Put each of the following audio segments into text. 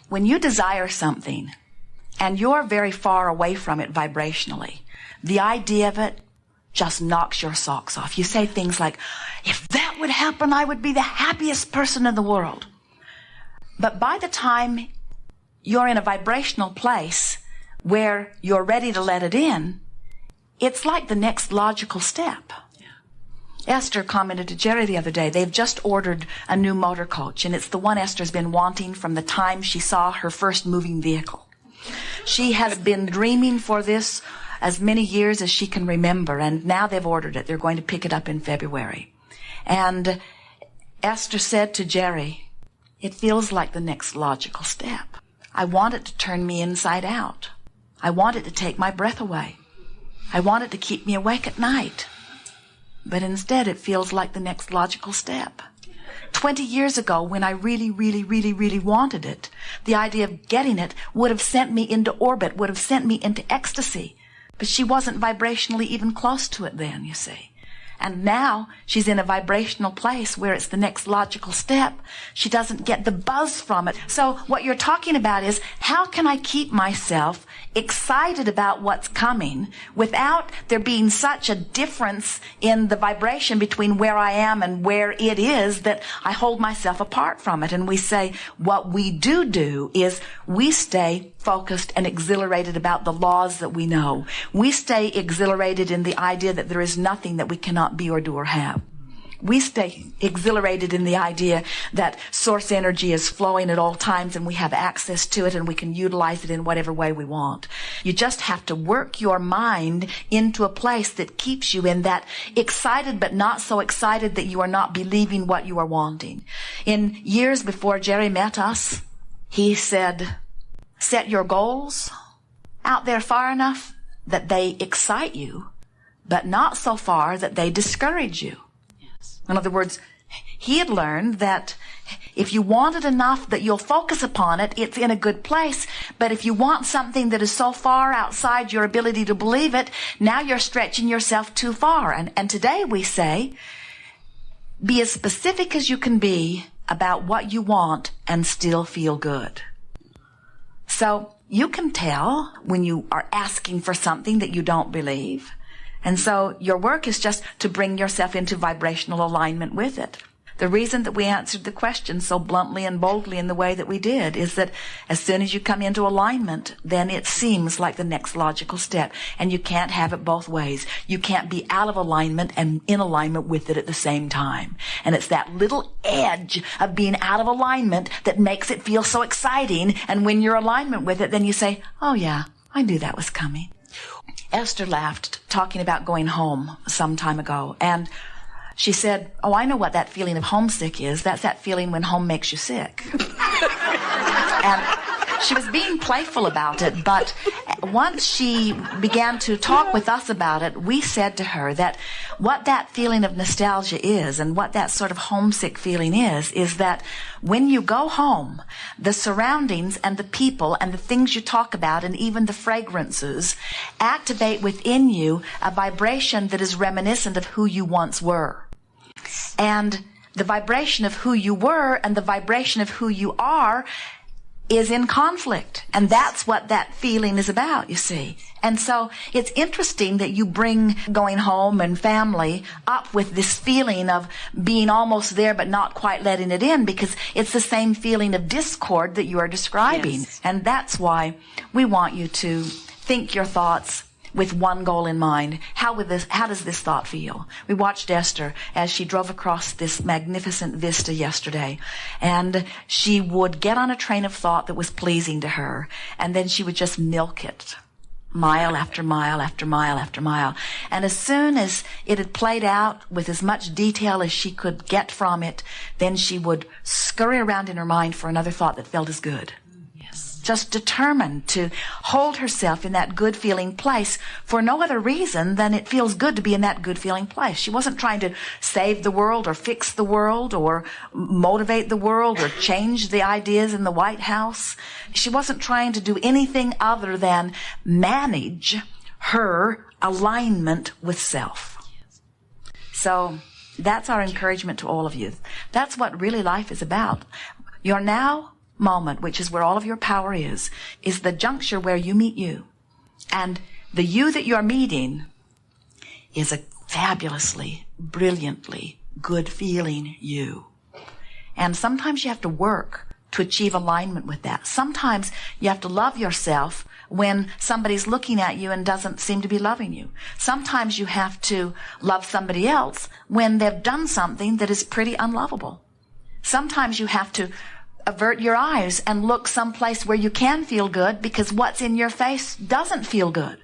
when you desire something and you're very far away from it vibrationally, the idea of it just knocks your socks off. You say things like, if that would happen, I would be the happiest person in the world. But by the time you're in a vibrational place where you're ready to let it in, it's like the next logical step. Esther commented to Jerry the other day, they've just ordered a new motor coach, and it's the one Esther's been wanting from the time she saw her first moving vehicle. She has been dreaming for this as many years as she can remember, and now they've ordered it. They're going to pick it up in February. And Esther said to Jerry, it feels like the next logical step. I want it to turn me inside out. I want it to take my breath away. I want it to keep me awake at night. But instead, it feels like the next logical step. 20 years ago, when I really, really, really, really wanted it, the idea of getting it would have sent me into orbit, would have sent me into ecstasy. But she wasn't vibrationally even close to it then, you see. And now she's in a vibrational place where it's the next logical step. She doesn't get the buzz from it. So what you're talking about is, how can I keep myself excited about what's coming without there being such a difference in the vibration between where I am and where it is that I hold myself apart from it? And we say what we do is we stay focused and exhilarated about the laws that we know. We stay exhilarated in the idea that there is nothing that we cannot be or do or have. We stay exhilarated in the idea that source energy is flowing at all times and we have access to it and we can utilize it in whatever way we want. You just have to work your mind into a place that keeps you in that excited but not so excited that you are not believing what you are wanting. In years before Jerry met us, he said, set your goals out there far enough that they excite you, but not so far that they discourage you. Yes. In other words, he had learned that if you want it enough that you'll focus upon it, it's in a good place. But if you want something that is so far outside your ability to believe it, now you're stretching yourself too far. And today we say, be as specific as you can be about what you want and still feel good. So you can tell when you are asking for something that you don't believe. And so your work is just to bring yourself into vibrational alignment with it. The reason that we answered the question so bluntly and boldly in the way that we did is that as soon as you come into alignment, then it seems like the next logical step. And you can't have it both ways. You can't be out of alignment and in alignment with it at the same time. And it's that little edge of being out of alignment that makes it feel so exciting. And when you're in alignment with it, then you say, oh yeah, I knew that was coming. Esther laughed, talking about going home some time ago. And she said, oh, I know what that feeling of homesick is. That's that feeling when home makes you sick. And she was being playful about it, but once she began to talk with us about it, we said to her that what that feeling of nostalgia is and what that sort of homesick feeling is that when you go home, the surroundings and the people and the things you talk about and even the fragrances activate within you a vibration that is reminiscent of who you once were. And the vibration of who you were and the vibration of who you are is in conflict. And that's what that feeling is about, you see. And so it's interesting that you bring going home and family up with this feeling of being almost there but not quite letting it in, because it's the same feeling of discord that you are describing. Yes. And that's why we want you to think your thoughts with one goal in mind. How does this thought feel? We watched Esther as she drove across this magnificent vista yesterday, and she would get on a train of thought that was pleasing to her, and then she would just milk it mile after mile after mile after mile. And as soon as it had played out with as much detail as she could get from it, then she would scurry around in her mind for another thought that felt as good. Just determined to hold herself in that good feeling place for no other reason than it feels good to be in that good feeling place. She wasn't trying to save the world or fix the world or motivate the world or change the ideas in the White House. She wasn't trying to do anything other than manage her alignment with self. So that's our encouragement to all of you. That's what really life is about. You're now moment, which is where all of your power is the juncture where you meet you. And the you that you're meeting is a fabulously, brilliantly good feeling you. And sometimes you have to work to achieve alignment with that. Sometimes you have to love yourself when somebody's looking at you and doesn't seem to be loving you. Sometimes you have to love somebody else when they've done something that is pretty unlovable. Sometimes you have to avert your eyes and look someplace where you can feel good because what's in your face doesn't feel good.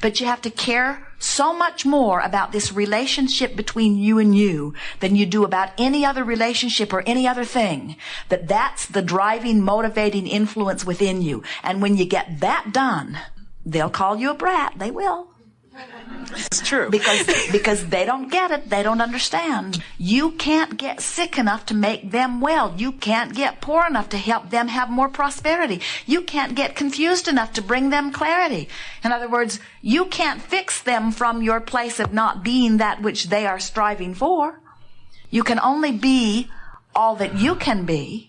But you have to care so much more about this relationship between you and you than you do about any other relationship or any other thing. That's the driving, motivating influence within you. And when you get that done, they'll call you a brat. They will. It's true. Because they don't get it. They don't understand. You can't get sick enough to make them well. You can't get poor enough to help them have more prosperity. You can't get confused enough to bring them clarity. In other words, you can't fix them from your place of not being that which they are striving for. You can only be all that you can be.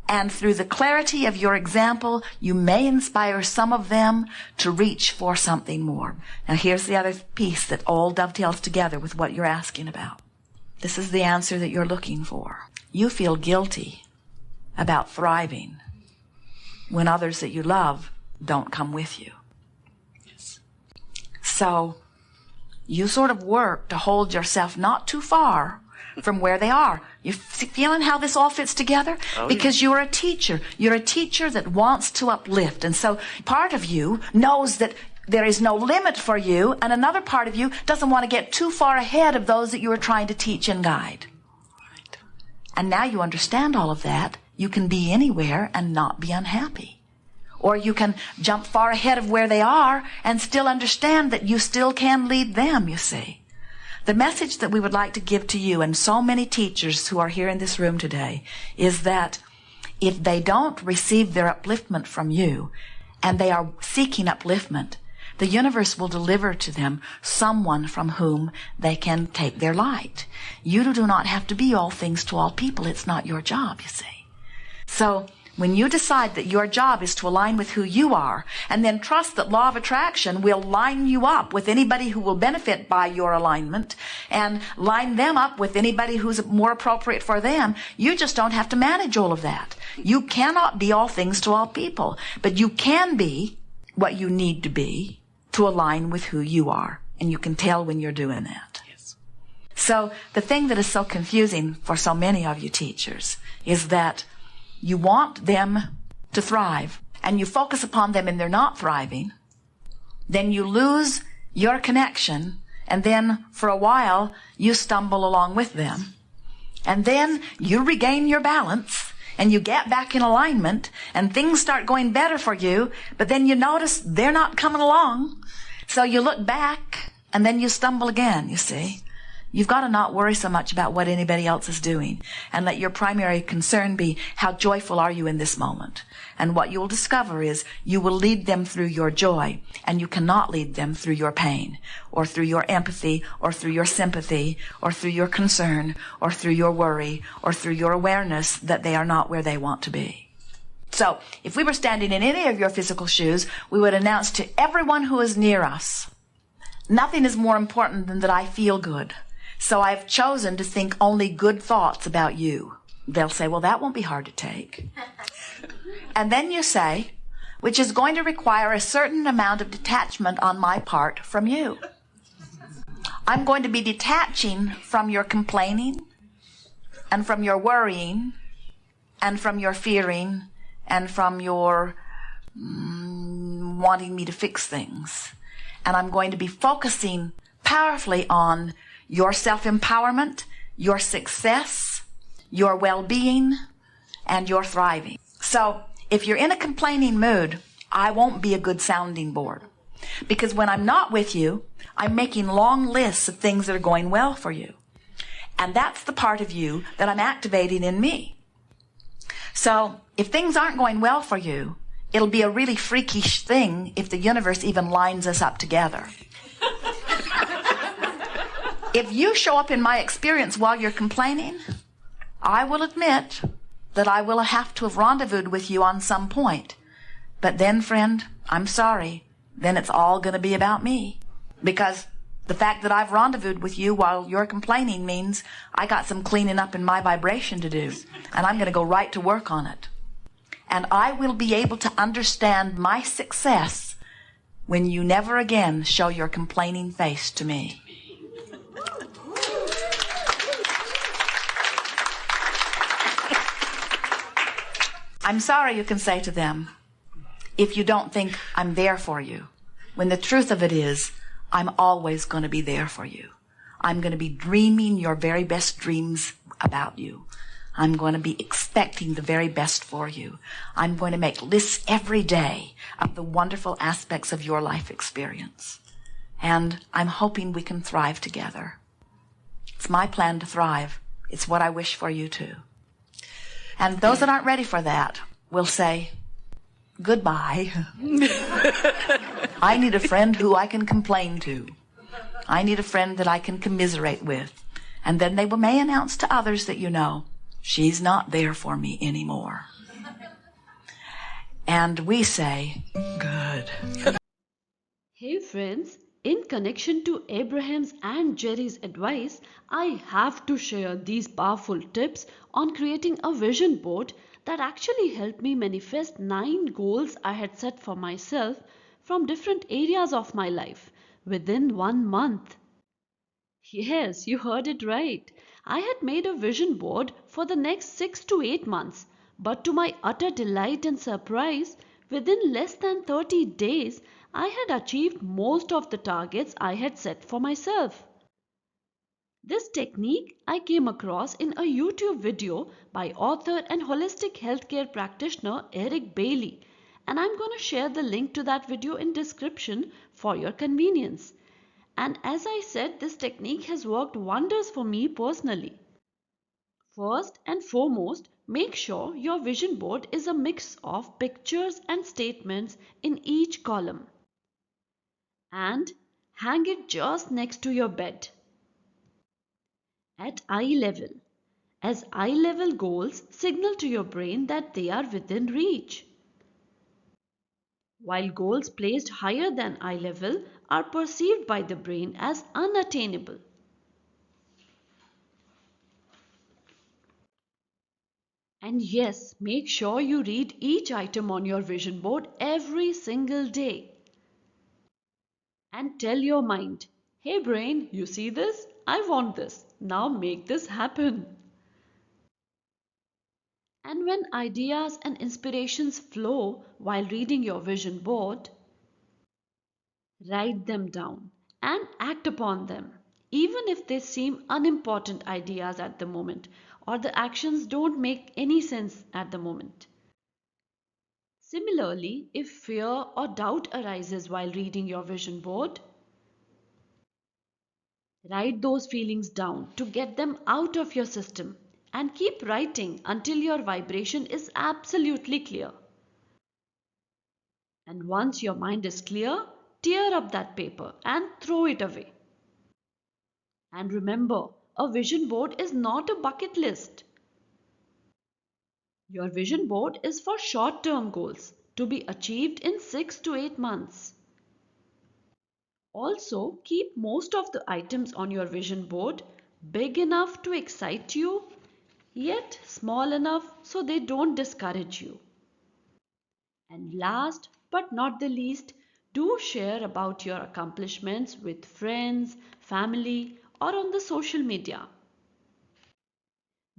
And through the clarity of your example, you may inspire some of them to reach for something more. Now here's the other piece that all dovetails together with what you're asking about. This is the answer that you're looking for. You feel guilty about thriving when others that you love don't come with you. Yes. So you sort of work to hold yourself not too far from where they are. You feeling how this all fits together? Oh, because you're a teacher. You're a teacher that wants to uplift. And so part of you knows that there is no limit for you, and another part of you doesn't want to get too far ahead of those that you are trying to teach and guide. Right. And now you understand all of that. You can be anywhere and not be unhappy. Or you can jump far ahead of where they are and still understand that you still can lead them, you see. The message that we would like to give to you and so many teachers who are here in this room today is that if they don't receive their upliftment from you and they are seeking upliftment, the universe will deliver to them someone from whom they can take their light. You do not have to be all things to all people. It's not your job, you see. So when you decide that your job is to align with who you are, and then trust that law of attraction will line you up with anybody who will benefit by your alignment, and line them up with anybody who's more appropriate for them, you just don't have to manage all of that. You cannot be all things to all people, but you can be what you need to be to align with who you are, and you can tell when you're doing that. Yes. So the thing that is so confusing for so many of you teachers is that you want them to thrive, and you focus upon them and they're not thriving. Then you lose your connection, and then for a while you stumble along with them. And then you regain your balance, and you get back in alignment, and things start going better for you, but then you notice they're not coming along. So you look back, and then you stumble again, you see. You've got to not worry so much about what anybody else is doing, and let your primary concern be how joyful are you in this moment. And what you will discover is you will lead them through your joy, and you cannot lead them through your pain, or through your empathy, or through your sympathy, or through your concern, or through your worry, or through your awareness that they are not where they want to be. So if we were standing in any of your physical shoes, we would announce to everyone who is near us, nothing is more important than that I feel good. So I've chosen to think only good thoughts about you. They'll say, well, that won't be hard to take. And then you say, which is going to require a certain amount of detachment on my part from you. I'm going to be detaching from your complaining, and from your worrying, and from your fearing, and from your wanting me to fix things. And I'm going to be focusing powerfully on your self-empowerment, your success, your well-being, and your thriving. So if you're in a complaining mood, I won't be a good sounding board. Because when I'm not with you, I'm making long lists of things that are going well for you. And that's the part of you that I'm activating in me. So if things aren't going well for you, it'll be a really freakish thing if the universe even lines us up together. If you show up in my experience while you're complaining, I will admit that I will have to have rendezvoused with you on some point. But then, friend, I'm sorry. Then it's all going to be about me. Because the fact that I've rendezvoused with you while you're complaining means I got some cleaning up in my vibration to do. And I'm going to go right to work on it. And I will be able to understand my success when you never again show your complaining face to me. I'm sorry, you can say to them, if you don't think I'm there for you, when the truth of it is, I'm always going to be there for you. I'm going to be dreaming your very best dreams about you. I'm going to be expecting the very best for you. I'm going to make lists every day of the wonderful aspects of your life experience. And I'm hoping we can thrive together. It's my plan to thrive. It's what I wish for you too. And those that aren't ready for that will say, goodbye. I need a friend who I can complain to. I need a friend that I can commiserate with. And then they may announce to others that you know, she's not there for me anymore. And we say, good. Hey friends, in connection to Abraham's and Jerry's advice, I have to share these powerful tips on creating a vision board that actually helped me manifest 9 goals I had set for myself from different areas of my life within 1 month. Yes, you heard it right. I had made a vision board for the next 6 to 8 months, but to my utter delight and surprise, within less than 30 days, I had achieved most of the targets I had set for myself. This technique I came across in a YouTube video by author and holistic healthcare practitioner Eric Baily, and I'm going to share the link to that video in description for your convenience. And as I said, this technique has worked wonders for me personally. First and foremost, make sure your vision board is a mix of pictures and statements in each column. And hang it just next to your bed. At eye level, as eye level goals signal to your brain that they are within reach, while goals placed higher than eye level are perceived by the brain as unattainable. And yes, make sure you read each item on your vision board every single day. And tell your mind, hey brain, you see this? I want this. Now make this happen. And when ideas and inspirations flow while reading your vision board, write them down and act upon them, even if they seem unimportant ideas at the moment or the actions don't make any sense at the moment. Similarly, if fear or doubt arises while reading your vision board, write those feelings down to get them out of your system and keep writing until your vibration is absolutely clear. And once your mind is clear, tear up that paper and throw it away. And remember, a vision board is not a bucket list. Your vision board is for short-term goals to be achieved in 6 to 8 months. Also, keep most of the items on your vision board big enough to excite you, yet small enough so they don't discourage you. And last but not the least, do share about your accomplishments with friends, family, or on the social media.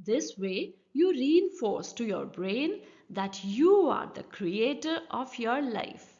This way, you reinforce to your brain that you are the creator of your life.